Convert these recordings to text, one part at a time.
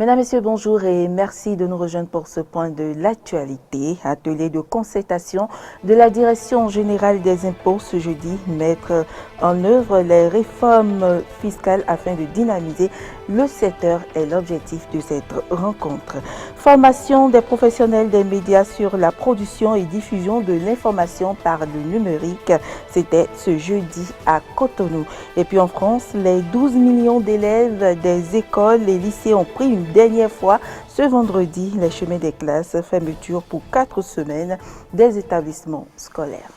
Mesdames, Messieurs, bonjour et merci de nous rejoindre pour ce point de l'actualité. Atelier de concertation de la Direction générale des impôts ce jeudi, mettre en œuvre les réformes fiscales afin de dynamiser le secteur est l'objectif de cette rencontre. Formation des professionnels des médias sur la production et diffusion de l'information par le numérique, c'était ce jeudi à Cotonou. Et puis en France, les 12 millions d'élèves des écoles et lycées ont pris une dernière fois ce vendredi les chemins des classes, fermeture pour 4 semaines des établissements scolaires.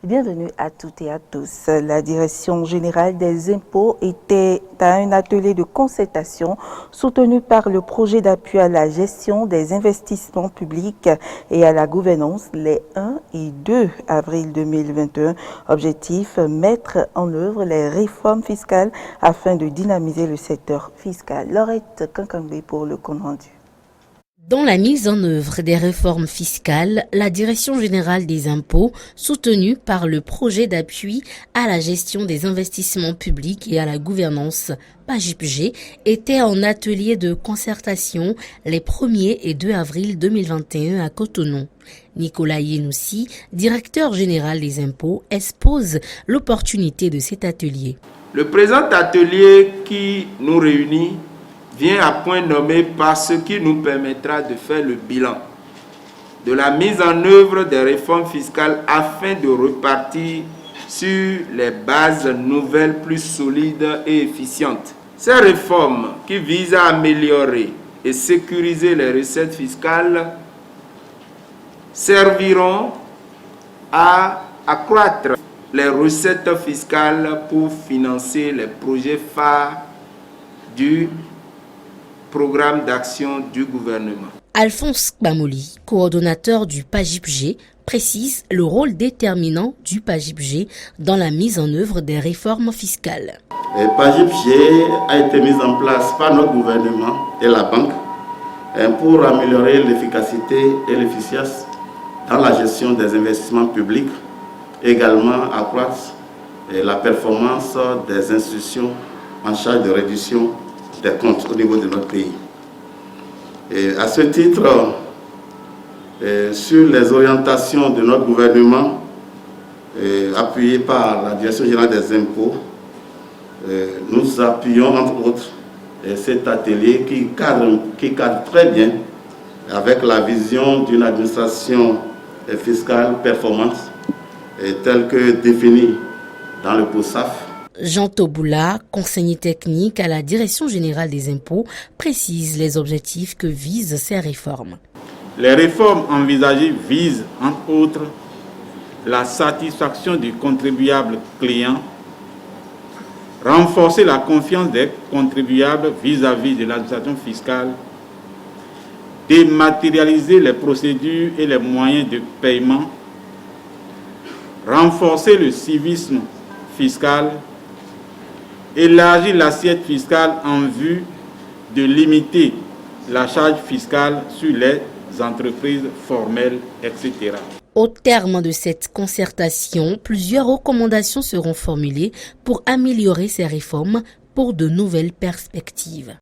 Bienvenue à toutes et à tous. La Direction générale des impôts était à un atelier de concertation soutenu par le projet d'appui à la gestion des investissements publics et à la gouvernance les 1 et 2 avril 2021. Objectif, mettre en œuvre les réformes fiscales afin de dynamiser le secteur fiscal. Laurette Kankangbe pour le compte rendu. Dans la mise en œuvre des réformes fiscales, la Direction générale des impôts, soutenue par le projet d'appui à la gestion des investissements publics et à la gouvernance PAGIPG, était en atelier de concertation les 1er et 2 avril 2021 à Cotonou. Nicolas Yenoussi, directeur général des impôts, expose l'opportunité de cet atelier. Le présent atelier qui nous réunit vient à point nommé par ce qui nous permettra de faire le bilan de la mise en œuvre des réformes fiscales afin de repartir sur les bases nouvelles plus solides et efficientes. Ces réformes qui visent à améliorer et sécuriser les recettes fiscales serviront à accroître les recettes fiscales pour financer les projets phares du programme d'action du gouvernement. Alphonse Bamouli, coordonnateur du PAGIPG, précise le rôle déterminant du PAGIPG dans la mise en œuvre des réformes fiscales. Le PAGIPG a été mis en place par notre gouvernement et la banque pour améliorer l'efficacité et l'efficience dans la gestion des investissements publics, également accroître la performance des institutions en charge de réduction des comptes au niveau de notre pays. Et à ce titre, sur les orientations de notre gouvernement, appuyé par la Direction générale des impôts, nous appuyons entre autres cet atelier qui cadre très bien avec la vision d'une administration fiscale performante telle que définie dans le POSAF. Jean Toboula, conseiller technique à la Direction générale des impôts, précise les objectifs que visent ces réformes. Les réformes envisagées visent, entre autres, la satisfaction du contribuable client, renforcer la confiance des contribuables vis-à-vis de l'administration fiscale, dématérialiser les procédures et les moyens de paiement, renforcer le civisme fiscal, élargir l'assiette fiscale en vue de limiter la charge fiscale sur les entreprises formelles, etc. Au terme de cette concertation, plusieurs recommandations seront formulées pour améliorer ces réformes pour de nouvelles perspectives.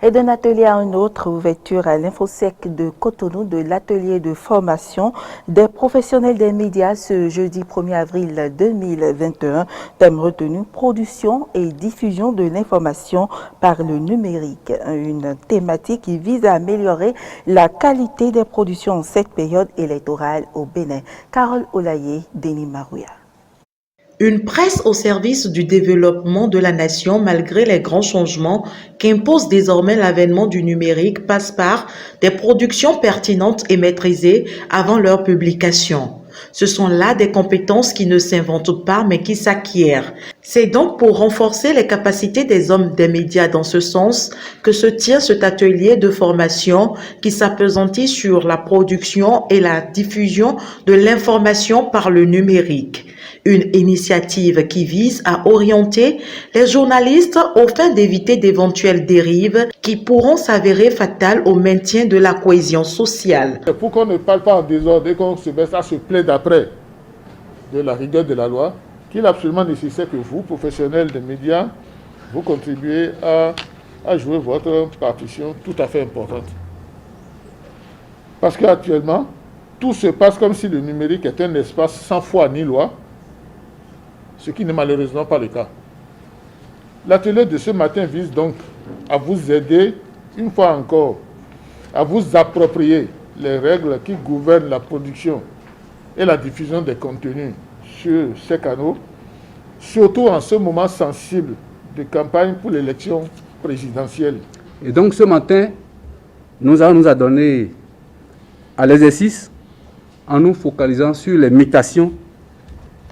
Et d'un atelier à un autre, ouverture à l'Infosec de Cotonou de l'atelier de formation des professionnels des médias ce jeudi 1er avril 2021. Thème retenu, production et diffusion de l'information par le numérique. Une thématique qui vise à améliorer la qualité des productions en cette période électorale au Bénin. Carole Olaye, Denis Marouya. Une presse au service du développement de la nation malgré les grands changements qu'impose désormais l'avènement du numérique passe par des productions pertinentes et maîtrisées avant leur publication. Ce sont là des compétences qui ne s'inventent pas mais qui s'acquièrent. C'est donc pour renforcer les capacités des hommes des médias dans ce sens que se tient cet atelier de formation qui s'appesantit sur la production et la diffusion de l'information par le numérique. Une initiative qui vise à orienter les journalistes aux fins d'éviter d'éventuelles dérives qui pourront s'avérer fatales au maintien de la cohésion sociale. Pour qu'on ne parle pas en désordre et qu'on se met à se plaindre après, de la rigueur de la loi, qu'il est absolument nécessaire que vous, professionnels des médias, vous contribuez à jouer votre partition tout à fait importante. Parce qu'actuellement, tout se passe comme si le numérique était un espace sans foi ni loi, ce qui n'est malheureusement pas le cas. L'atelier de ce matin vise donc à vous aider, une fois encore, à vous approprier les règles qui gouvernent la production et la diffusion des contenus sur ces canaux, surtout en ce moment sensible de campagne pour l'élection présidentielle. Et donc ce matin, nous allons nous adonner à l'exercice en nous focalisant sur les mutations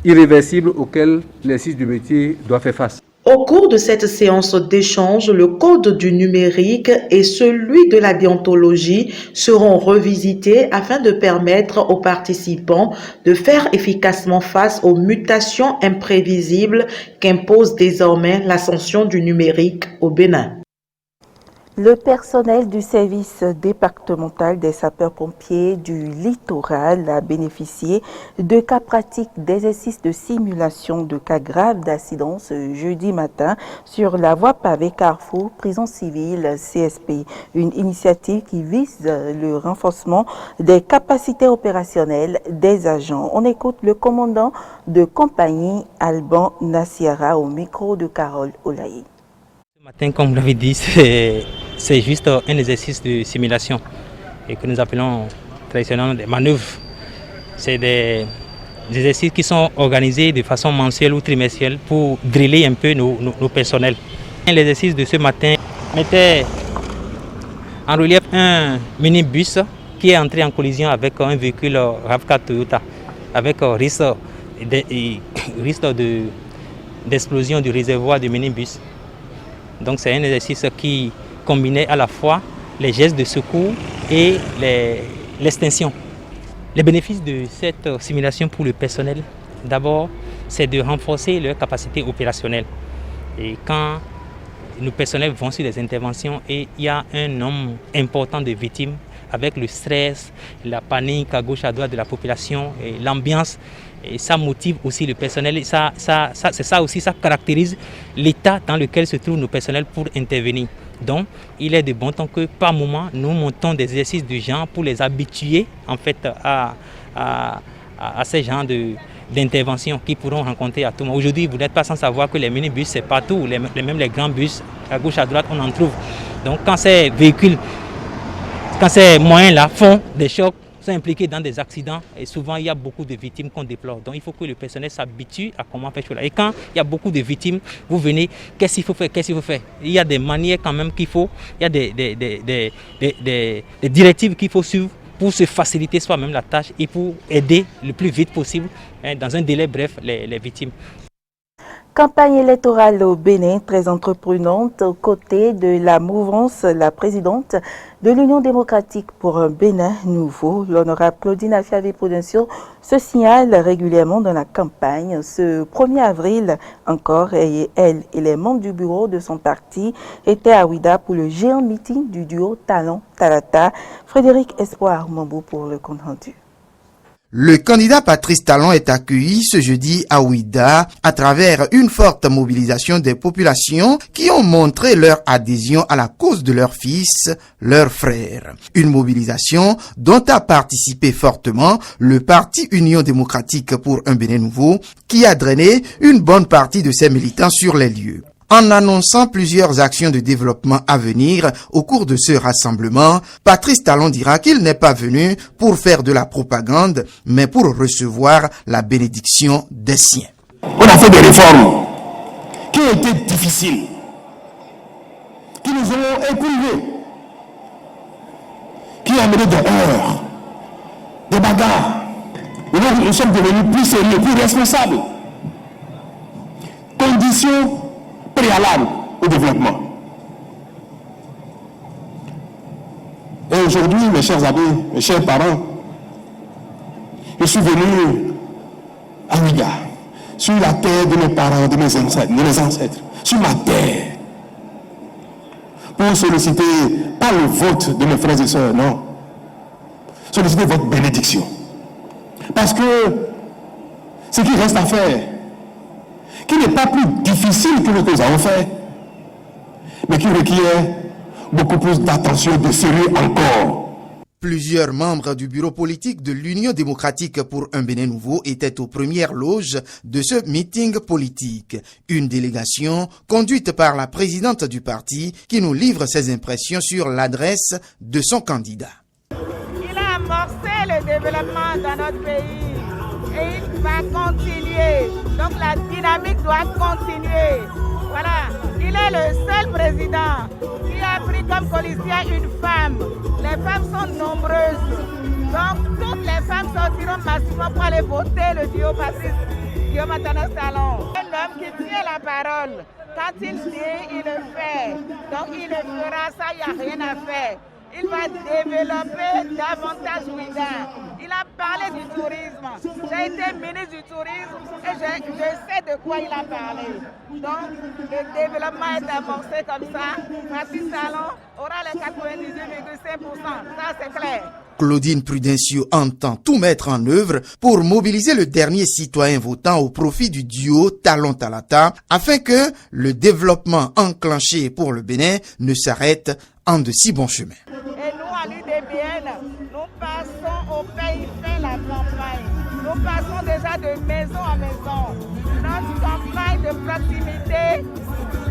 irréversibles auxquelles l'exercice du métier doit faire face. Au cours de cette séance d'échange, le code du numérique et celui de la déontologie seront revisités afin de permettre aux participants de faire efficacement face aux mutations imprévisibles qu'impose désormais l'ascension du numérique au Bénin. Le personnel du service départemental des sapeurs-pompiers du littoral a bénéficié de cas pratiques d'exercices de simulation de cas graves d'accidents ce jeudi matin sur la voie pavée Carrefour Prison Civile CSP. Une initiative qui vise le renforcement des capacités opérationnelles des agents. On écoute le commandant de compagnie Alban Nassiara au micro de Carole Olaye. Ce matin, comme vous l'avez dit, c'est juste un exercice de simulation et que nous appelons traditionnellement des manœuvres. C'est des exercices qui sont organisés de façon mensuelle ou trimestrielle pour driller un peu nos personnels. L'exercice de ce matin mettait en relief un minibus qui est entré en collision avec un véhicule RAV4 Toyota avec risque d'explosion du réservoir du minibus. Donc c'est un exercice qui combinait à la fois les gestes de secours et l'extinction. Les bénéfices de cette simulation pour le personnel, d'abord, c'est de renforcer leur capacité opérationnelle. Et quand nos personnels vont sur des interventions et il y a un nombre important de victimes, avec le stress, la panique à gauche à droite de la population et l'ambiance, et ça motive aussi le personnel. Et ça caractérise l'état dans lequel se trouvent nos personnels pour intervenir. Donc, il est de bon temps que par moment, nous montons des exercices de genre pour les habituer en fait à ces genres d'interventions qu'ils pourront rencontrer à tout moment. Aujourd'hui, vous n'êtes pas sans savoir que les minibus, c'est partout, même les grands bus, à gauche, à droite, on en trouve. Donc, quand ces véhicules, quand ces moyens-là font des chocs, sont impliqués dans des accidents et souvent il y a beaucoup de victimes qu'on déplore. Donc il faut que le personnel s'habitue à comment faire cela. Et quand il y a beaucoup de victimes, vous venez, qu'est-ce qu'il faut faire? Il y a des manières quand même qu'il faut, il y a des directives qu'il faut suivre pour se faciliter soi-même la tâche et pour aider le plus vite possible, dans un délai bref, les victimes. Campagne électorale au Bénin, très entreprenante, aux côtés de la mouvance, la présidente de l'Union démocratique pour un Bénin nouveau, l'honorable Claudine Afiavé-Prudencio, se signale régulièrement dans la campagne. Ce 1er avril encore, elle et les membres du bureau de son parti étaient à Ouida pour le géant meeting du duo Talon-Talata. Frédéric Espoir Mambou pour le compte rendu. Le candidat Patrice Talon est accueilli ce jeudi à Ouida à travers une forte mobilisation des populations qui ont montré leur adhésion à la cause de leur fils, leur frère. Une mobilisation dont a participé fortement le parti Union démocratique pour un Bénin nouveau qui a drainé une bonne partie de ses militants sur les lieux. En annonçant plusieurs actions de développement à venir au cours de ce rassemblement, Patrice Talon dira qu'il n'est pas venu pour faire de la propagande, mais pour recevoir la bénédiction des siens. On a fait des réformes qui ont été difficiles, qui nous ont éprouvés, qui ont amené des heurts, des bagarres. Nous sommes devenus plus sérieux, plus responsables. Conditions préalable au développement. Et aujourd'hui, mes chers amis, mes chers parents, je suis venu à Ouida, sur la terre de mes parents, de mes ancêtres, sur ma terre, pour solliciter, pas le vote de mes frères et sœurs, non, solliciter votre bénédiction. Parce que ce qui reste à faire, qui n'est pas plus difficile que ce que nous avons fait, mais qui requiert beaucoup plus d'attention, de sérieux encore. Plusieurs membres du bureau politique de l'Union démocratique pour un Bénin nouveau étaient aux premières loges de ce meeting politique. Une délégation conduite par la présidente du parti qui nous livre ses impressions sur l'adresse de son candidat. Il a amorcé le développement dans notre pays et il va continuer. Donc la dynamique doit continuer. Voilà, il est le seul président qui a pris comme colistière une femme. Les femmes sont nombreuses. Donc toutes les femmes sortiront massivement pour aller voter le duo Patrice Guillaume Athanas Talon. Un homme qui tient la parole. Quand il dit, il le fait. Donc il le fera, ça, il n'y a rien à faire. Il va développer davantage Ouidah. Il a parlé du tourisme. J'ai été ministre du tourisme et je sais de quoi il a parlé. Donc, le développement est amorcé comme ça. Patrice Talon aura les 98,5%. Ça, c'est clair. Claudine Prudencio entend tout mettre en œuvre pour mobiliser le dernier citoyen votant au profit du duo Talon Talata afin que le développement enclenché pour le Bénin ne s'arrête en de si bons chemins. Et nous, à l'UDBN, nous passons au pays fait la campagne. Nous passons déjà de maison en maison. Notre campagne de proximité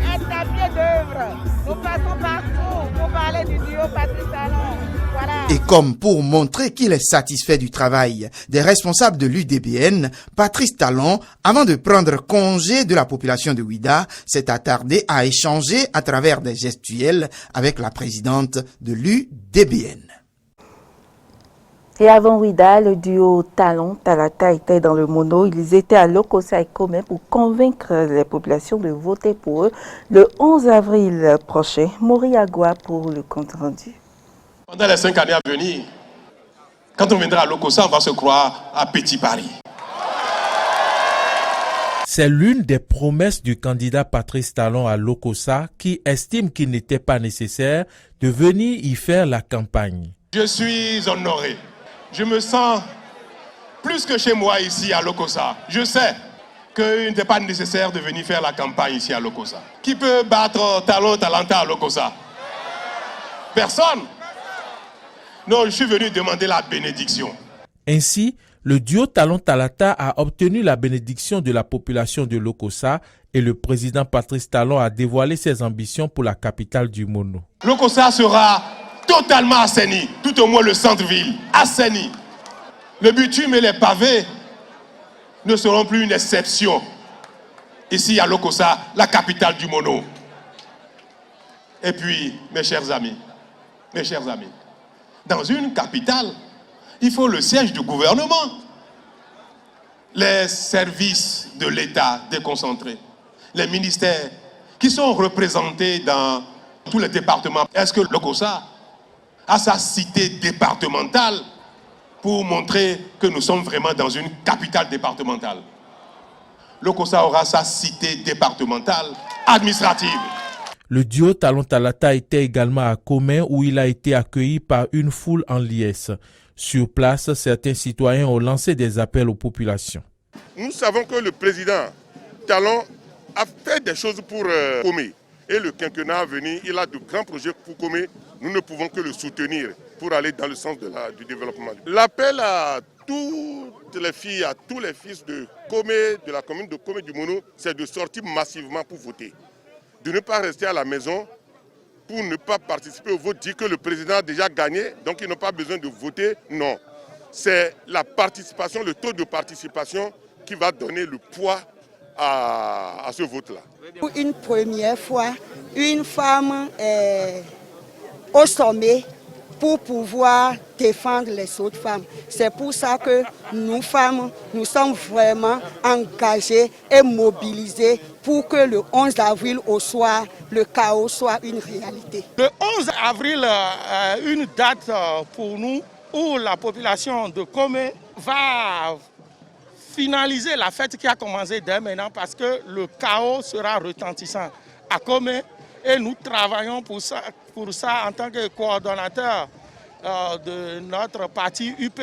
est à pied d'œuvre. Nous passons partout pour parler du duo Patrice Talon. Voilà. Et comme pour montrer qu'il est satisfait du travail des responsables de l'UDBN, Patrice Talon, avant de prendre congé de la population de Ouidah, s'est attardé à échanger à travers des gestuels avec la présidente de l'UDBN. Et avant Ouidah, le duo Talon Talata était dans le mono. Ils étaient à Lokossa et Komé pour convaincre les populations de voter pour eux le 11 avril prochain. Moriagua pour le compte rendu. Pendant les 5 années à venir, quand on viendra à Lokossa, on va se croire à Petit Paris. C'est l'une des promesses du candidat Patrice Talon à Lokossa qui estime qu'il n'était pas nécessaire de venir y faire la campagne. Je suis honoré. Je me sens plus que chez moi ici à Lokossa. Je sais qu'il n'était pas nécessaire de venir faire la campagne ici à Lokossa. Qui peut battre Talon Talanta à Lokossa? Personne. Non, je suis venu demander la bénédiction. Ainsi, le duo Talon Talata a obtenu la bénédiction de la population de Lokossa et le président Patrice Talon a dévoilé ses ambitions pour la capitale du Mono. Lokossa sera totalement assaini, tout au moins le centre-ville, assaini. Le bitume et les pavés ne seront plus une exception. Ici à Lokossa, la capitale du Mono. Et puis, mes chers amis, dans une capitale, il faut le siège du gouvernement. Les services de l'État déconcentrés, les ministères qui sont représentés dans tous les départements. Est-ce que Lokossa a sa cité départementale pour montrer que nous sommes vraiment dans une capitale départementale? Lokossa aura sa cité départementale administrative. Le duo Talon Talata était également à Komé où il a été accueilli par une foule en liesse. Sur place, certains citoyens ont lancé des appels aux populations. Nous savons que le président Talon a fait des choses pour Komé. Et le quinquennat à venir, il a de grands projets pour Komé. Nous ne pouvons que le soutenir pour aller dans le sens du développement. L'appel à toutes les filles, à tous les fils de Komé, de la commune de Komé du Mono, c'est de sortir massivement pour voter. De ne pas rester à la maison pour ne pas participer au vote, dire que le président a déjà gagné, donc ils n'ont pas besoin de voter. Non, c'est la participation, le taux de participation qui va donner le poids à ce vote-là. Pour une première fois, une femme est au sommet pour pouvoir défendre les autres femmes. C'est pour ça que nous femmes, nous sommes vraiment engagées et mobilisées pour que le 11 avril au soir, le chaos soit une réalité. Le 11 avril, une date pour nous où la population de Komé va finaliser la fête qui a commencé dès maintenant parce que le chaos sera retentissant à Komé et nous travaillons pour ça en tant que coordonnateur de notre parti UP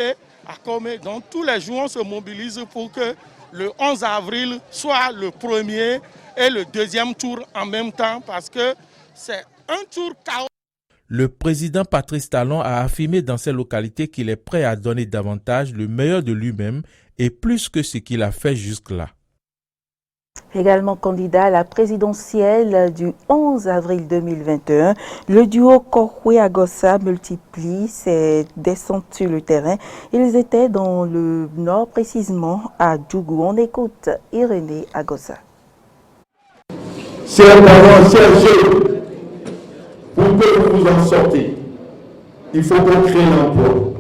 à Komé. Donc tous les jours on se mobilise pour que le 11 avril soit le premier et le deuxième tour en même temps parce que c'est un tour chaotique. Le président Patrice Talon a affirmé dans ces localités qu'il est prêt à donner davantage le meilleur de lui-même et plus que ce qu'il a fait jusque-là. Également candidat à la présidentielle du 11 avril 2021, le duo Kokwe-Agossa multiplie ses descentes sur le terrain. Ils étaient dans le nord, précisément à Djougou. On écoute Irénée Agossa. Chers parents, chers jeunes, pour que vous en sortez, il faut qu'on crée l'emploi.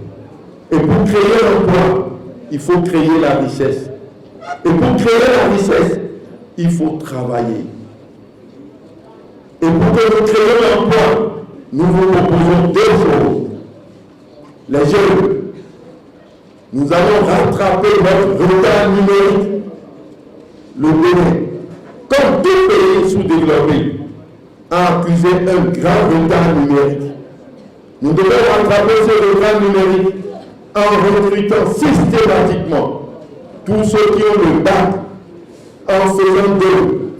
Et pour créer l'emploi, il faut créer la richesse. Et pour créer la richesse, il faut travailler. Et pour que nous créions l'emploi, nous vous proposons 2 choses. Les jeunes, nous allons rattraper notre retard numérique. Le Bénin, comme tout pays sous-développé, a accusé un grand retard numérique. Nous devons rattraper ce retard numérique en recrutant systématiquement tous ceux qui ont le bac, en faisant d'eux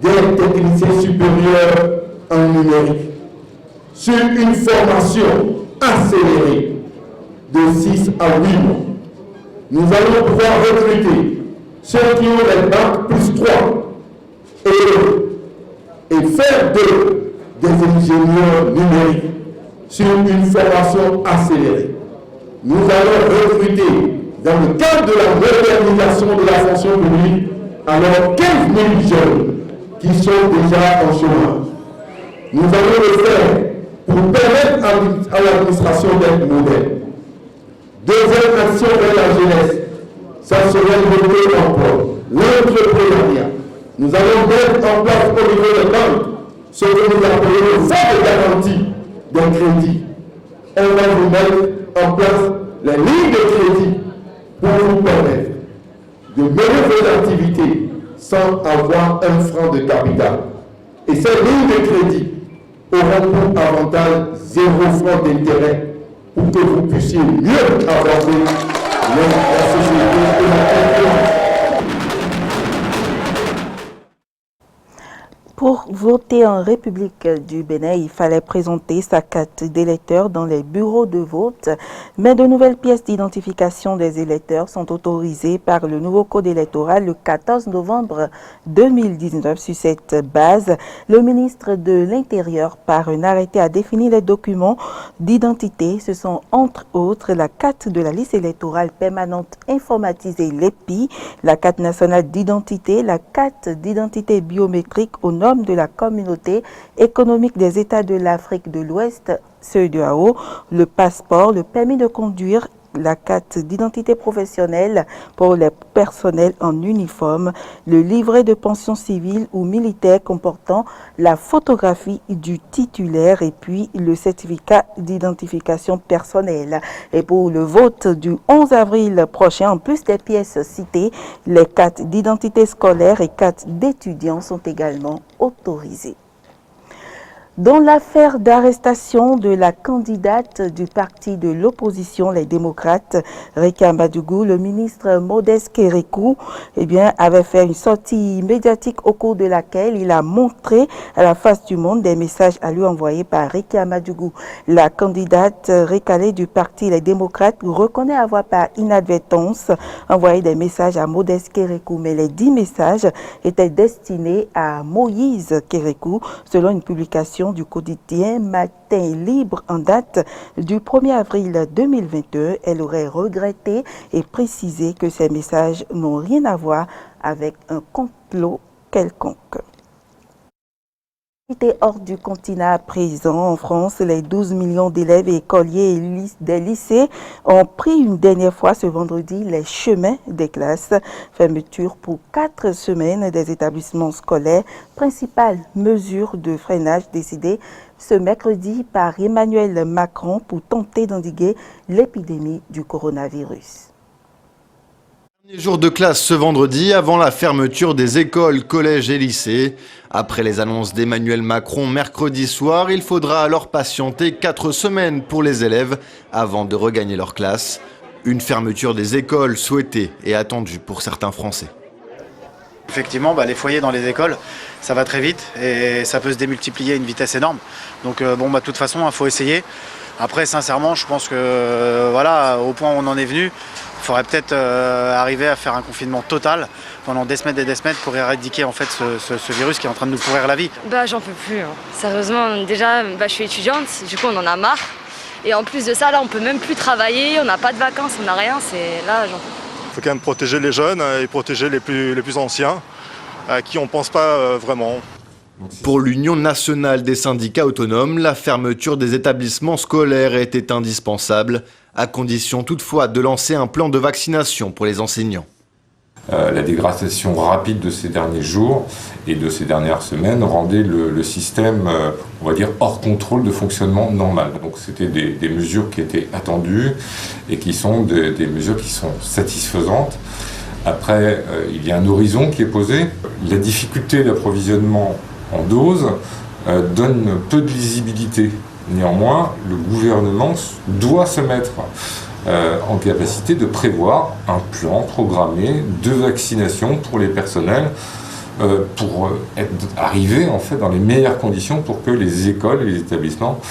des techniciens supérieurs en numérique sur une formation accélérée de 6 à 8 mois. Nous allons pouvoir recruter ceux qui ont les bacs plus 3 et faire d'eux des ingénieurs numériques sur une formation accélérée. Nous allons recruter dans le cadre de la modernisation de la fonction publique, alors 15 000 jeunes qui sont déjà en chômage. Nous allons le faire pour permettre à l'administration d'être moderne. Deuxième action vers la jeunesse, ça serait le emploi, l'entrepreneuriat. Nous allons mettre en place au niveau des banques ce que nous appelons le fonds de garantie d'un crédit. On va vous mettre en place les lignes de crédit pour vous permettre de mener vos activités sans avoir un franc de capital. Et ces lignes de crédit auront pour avantage 0 franc d'intérêt pour que vous puissiez mieux avancer la société et la confiance. Pour voter en République du Bénin, il fallait présenter sa carte d'électeur dans les bureaux de vote, mais de nouvelles pièces d'identification des électeurs sont autorisées par le nouveau code électoral le 14 novembre 2019. Sur cette base, le ministre de l'Intérieur, par un arrêté, a défini les documents d'identité. Ce sont entre autres la carte de la liste électorale permanente informatisée l'EPI, la carte nationale d'identité, la carte d'identité biométrique au nom de la communauté économique des États de l'Afrique de l'Ouest, CEDEAO, le passeport, le permis de conduire, la carte d'identité professionnelle pour les personnels en uniforme, le livret de pension civile ou militaire comportant la photographie du titulaire et puis le certificat d'identification personnelle. Et pour le vote du 11 avril prochain, en plus des pièces citées, les cartes d'identité scolaire et cartes d'étudiants sont également autorisées. Dans l'affaire d'arrestation de la candidate du parti de l'opposition, les démocrates, Rekia Madougou, le ministre Modeste Kérékou, avait fait une sortie médiatique au cours de laquelle il a montré à la face du monde des messages à lui envoyés par Rekia Madougou. La candidate recalée du parti Les démocrates reconnaît avoir par inadvertance envoyé des messages à Modeste Kérékou, mais les 10 messages étaient destinés à Moïse Kérékou, selon une publication du quotidien Matin Libre en date du 1er avril 2022. Elle aurait regretté et précisé que ces messages n'ont rien à voir avec un complot quelconque. Hors du continent présent en France, les 12 millions d'élèves et écoliers et des lycées ont pris une dernière fois ce vendredi les chemins des classes. Fermeture pour 4 semaines des établissements scolaires, principale mesure de freinage décidée ce mercredi par Emmanuel Macron pour tenter d'endiguer l'épidémie du coronavirus. Jour de classe ce vendredi avant la fermeture des écoles, collèges et lycées. Après les annonces d'Emmanuel Macron mercredi soir, il faudra alors patienter 4 semaines pour les élèves avant de regagner leur classe. Une fermeture des écoles souhaitée et attendue pour certains Français. Effectivement, les foyers dans les écoles, ça va très vite et ça peut se démultiplier à une vitesse énorme. Donc de toute façon, il faut essayer. Après, sincèrement, je pense que au point où on en est venu, il faudrait peut-être arriver à faire un confinement total pendant des semaines et des semaines pour éradiquer en fait ce virus qui est en train de nous pourrir la vie. J'en peux plus. Sérieusement, déjà, je suis étudiante, du coup on en a marre. Et en plus de ça, là, on peut même plus travailler, on n'a pas de vacances, on n'a rien. Là, j'en peux plus. Il faut quand même protéger les jeunes et protéger les plus anciens, à qui on ne pense pas vraiment. Pour l'Union nationale des syndicats autonomes, la fermeture des établissements scolaires était indispensable, à condition toutefois de lancer un plan de vaccination pour les enseignants. La dégradation rapide de ces derniers jours et de ces dernières semaines rendait le système, on va dire, hors contrôle de fonctionnement normal. Donc c'était des mesures qui étaient attendues et qui sont des mesures qui sont satisfaisantes. Après, il y a un horizon qui est posé. La difficulté d'approvisionnement en doses donne peu de lisibilité. Néanmoins, le gouvernement doit se mettre en capacité de prévoir un plan programmé de vaccination pour les personnels pour arriver en fait dans les meilleures conditions pour que les écoles et les établissements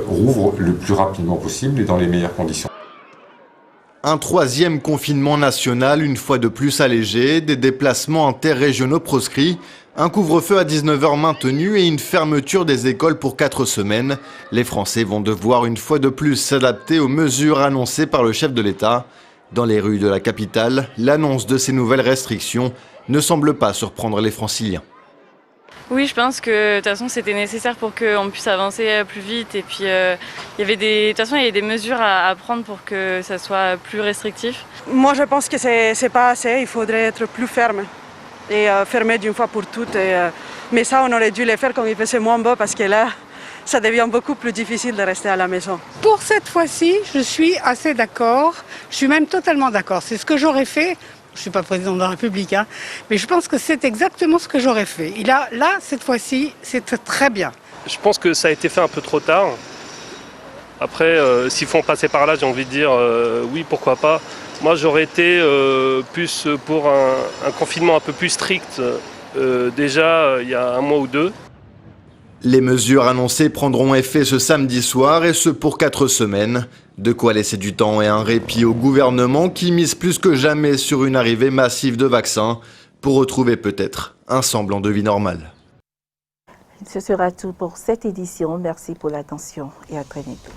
rouvrent le plus rapidement possible et dans les meilleures conditions. Un troisième confinement national, une fois de plus allégé, des déplacements interrégionaux proscrits, un couvre-feu à 19h maintenu et une fermeture des écoles pour 4 semaines. Les Français vont devoir une fois de plus s'adapter aux mesures annoncées par le chef de l'État. Dans les rues de la capitale, l'annonce de ces nouvelles restrictions ne semble pas surprendre les Franciliens. Oui, je pense que de toute façon c'était nécessaire pour qu'on puisse avancer plus vite et puis il y avait des mesures à prendre pour que ça soit plus restrictif. Moi je pense que c'est pas assez, il faudrait être plus ferme et fermer d'une fois pour toutes. Mais ça on aurait dû le faire quand il faisait moins beau parce que là ça devient beaucoup plus difficile de rester à la maison. Pour cette fois-ci, je suis assez d'accord, je suis même totalement d'accord, c'est ce que j'aurais fait. Je ne suis pas président de la République, mais je pense que c'est exactement ce que j'aurais fait. Et là, cette fois-ci, c'est très bien. Je pense que ça a été fait un peu trop tard. Après, s'il faut en passer par là, j'ai envie de dire oui, pourquoi pas. Moi, j'aurais été plus pour un confinement un peu plus strict, déjà il y a 1 mois ou 2. Les mesures annoncées prendront effet ce samedi soir et ce pour 4 semaines. De quoi laisser du temps et un répit au gouvernement qui mise plus que jamais sur une arrivée massive de vaccins pour retrouver peut-être un semblant de vie normale. Ce sera tout pour cette édition. Merci pour l'attention et à très bientôt.